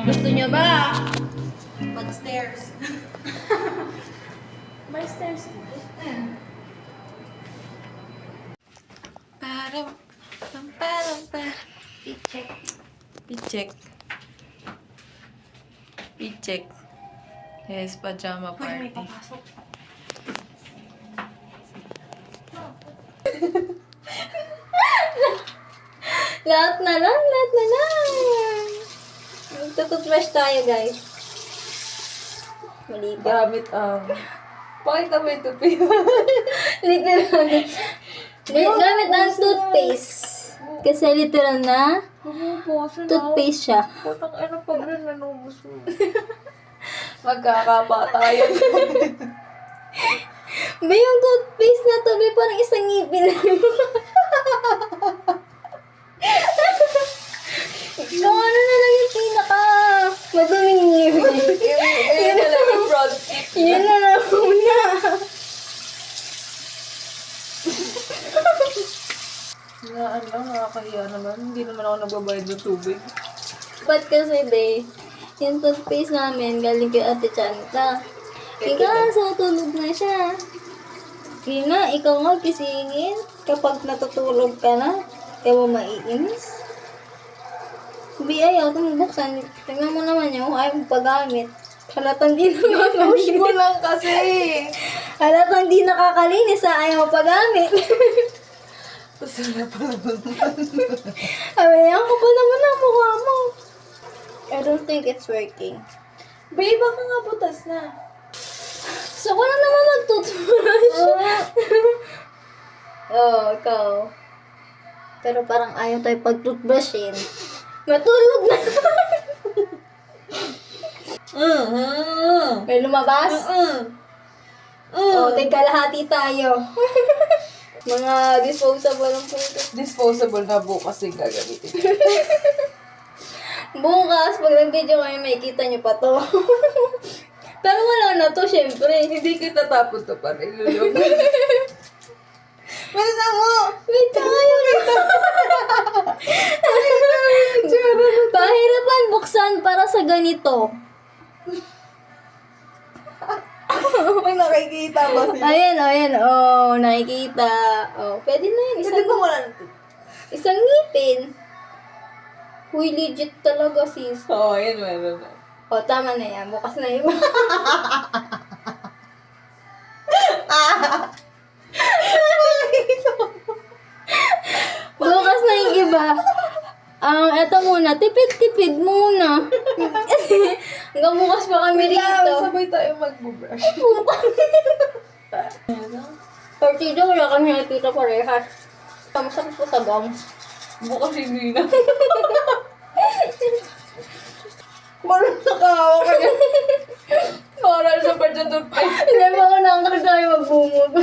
Gusto nyo ba? Mag-stairs. May stairs. Parang, I-check. Picheck. Picheck. Yes, pajama Uy, may party. papasok. Lahat na lang. Magtututbrush tayo, guys. Mali ba? Gamit ang... Pakita mo yung toothpaste. Literal. Gamit ang toothpaste. Kasi literal na toothpaste siya. Putang ano pa rin nanubos mo. Magkakapa tayo. Ba yung toothpaste na to, ba parang isang ngipin na So, ano na lang yung pinaka maduming ngipin? Yun na lang yung front tip. Yun na lang muna. Nakakahiya naman. Hindi naman ako nagbabayad ng tubig. Ba't kasi, be, yung toothpaste namin galing kay Ate Chanta. Kaso, tulog na siya. Yun nga, ikaw nga kisingin kapag natutulog ka na, kaya mo maiinis. Bi, ayaw, tumubuksan. Tingnan mo naman yung ayaw mo paggamit. Halatang di Push mo nakakalinis. lang kasi. Halatang di nakakalinis sa ayaw mo paggamit. Gusto na pala naman. Sabi niya, ang kapal naman ang mukha mo. I don't think it's working. Babe, baka nga butas na. So, ko na naman mag-toothbrush. Oh, ikaw. Pero parang ayaw tayo pag-toothbrushin. Matulog na. May lumabas? Oh, kalahati tayo. Mga disposable lang po ito. Disposable na bukas yung gagamitin. Bukas, pag nag-video kayo, makikita nyo pa to. Pero wala na to, syempre. Hindi kita tapon to para ilulog. Malina mo! Wait, tayo na to. Pahirapan buksan para sa ganito. May nakikita ba siya? Ayan. Oh, nakikita. Oh, pwede na yun. Hindi ko wala na. Isang ngipin. Huy, legit talaga, sis. Oo, yan meron na. Oh, tama na yan. Bukas na yun. Bukas na yung iba. Eto muna. Tipid-tipid muna. Hanggang bukas pa kami rito. Sabay tayo mag-brush. Partido, wala kami nakikita parehas. Masakit po sa gums. Bukas hindi na. Parang nakahawa ka niya. Parang sa parang toothpaste. Hindi ba ako nakakita tayo magbumog?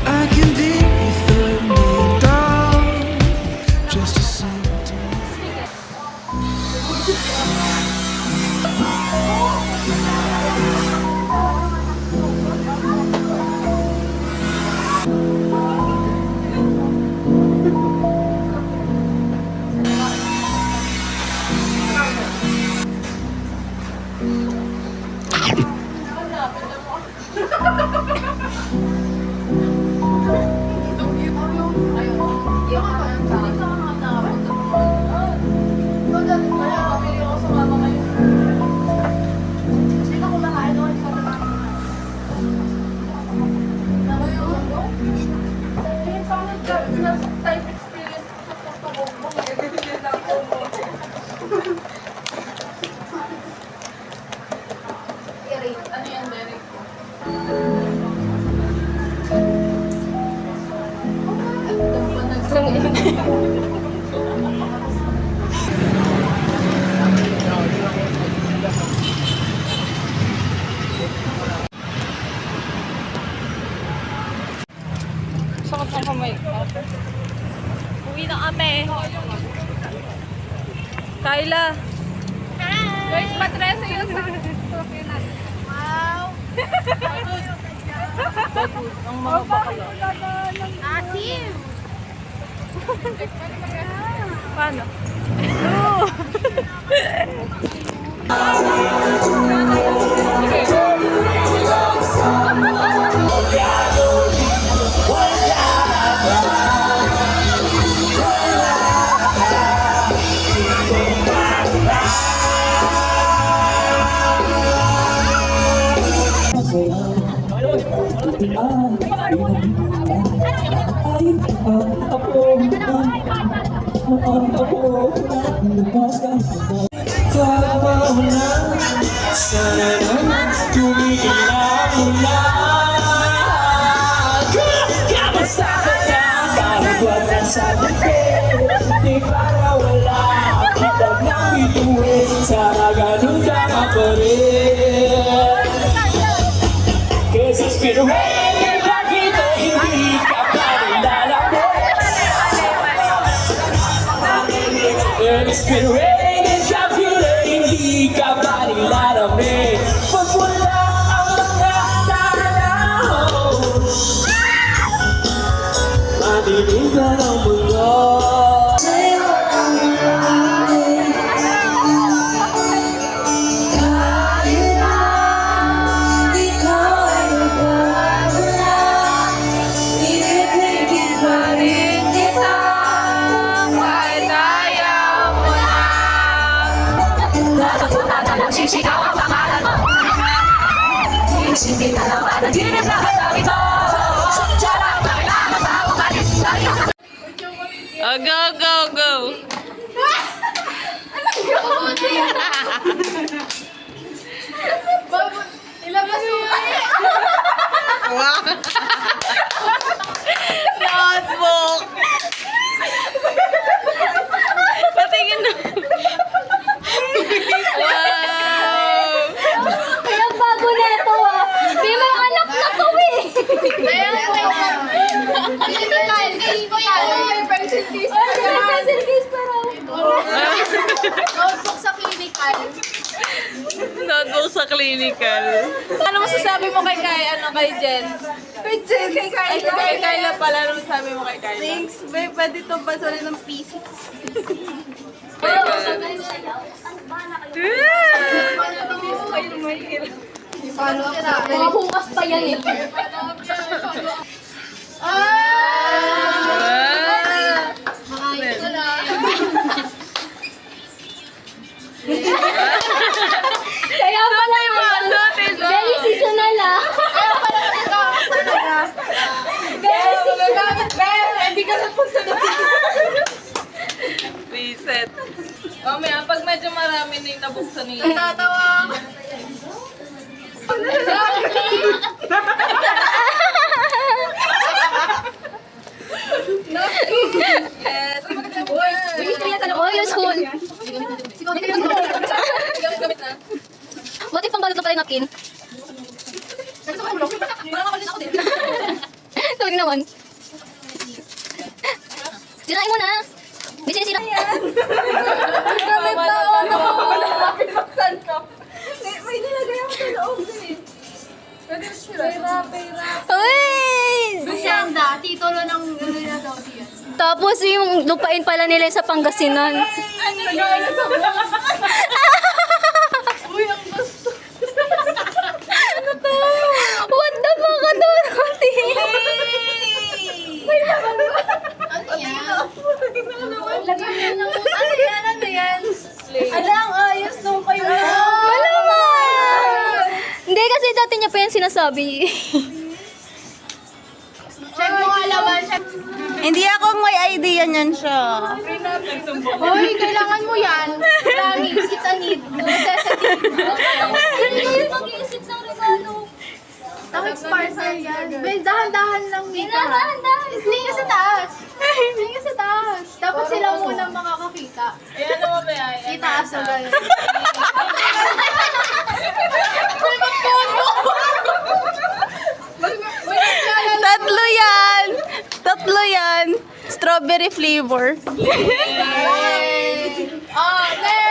I can be $30 just to sing to you. kamay. Uwi na kami. Kyla. Guys, matresa yun sa... Wow! Ang mga bakala. Asim! Paano? No! Sana naman tumigil na muna. Kamusta ka na? Parang wala sa bibig. Di para wala kita nang bituin. Sana ganun ka nga pa rin. Cause it's been raining bakit hindi ka pa rin lalamin. And it's been raining kahit hindi ka pa rin lalamin. Pag wala ang mga nanahon, madilim ka ng mundo. Sa'yo ang lalangin. Kahit na ikaw ay nagwawala, ibibigin pa rin kita. Kahit ayaw mo na. Sisigaw ang pangalan mo. Hindi ka lang panaginip na katabi ko. Sadya lang na kailangan na umalis tayo. Oh, go, go, go. Ilabas mo ka. Wow. Notebook. Patingin na. Wow. Kaya bago na ito ah. May may anak na to eh. Kaya case ko yan. Pencil case pa raw. Notebook sa clinical. Notebook sa clinical. Ano masasabi mo kay Jen? Kay Jen, kay Ay, Kyla. kay Kyla pala. Ano masasabi mo kay Kyla? Thanks, babe. Pwede itong basahin ng pieces. Mga hukas pa yan eh. Kaya pala very seasonal ah. Very seasonal. Hindi ka napunta na. Reset. Mamaya, pag medyo marami na yung nabuksan nila. Tatawa. Oh, yung school. Buti pang balot na pala yung napkin. Tawag naman. Sirain mo na. May sinisira. Gamit na ako. Pinaksan ko. May nilagay ako sa loob din eh. Pwede mo sila. Pera. Uy! Hacienda, titulo ng Philadelphia. Tapos yung lupain pala nila sa Pangasinan. Nagay na sa buwan. Uy, ang gusto. What the fuck? Ano natin? Ano yan? Ano yan? Ala, ang ayos nung kayo. Wala ba? Hindi kasi dati niya pa yan sinasabi. Check mo nga laban. Hindi ako may idea niyan siya. Hoy, kailangan mo yan. Promise, it's a need. Necessity. Hindi kayo mag-iisip ng regalo. Takot parcel yan. Well, dahan-dahan lang, Mika. Dahan-dahan. Hindi ka sa taas. Hindi ka sa taas. Dapat sila muna makakakita. Ayan naman ba yan? Itaas na ba yun? Tatlo yan! Tatlo strawberry flavor. Oh, next!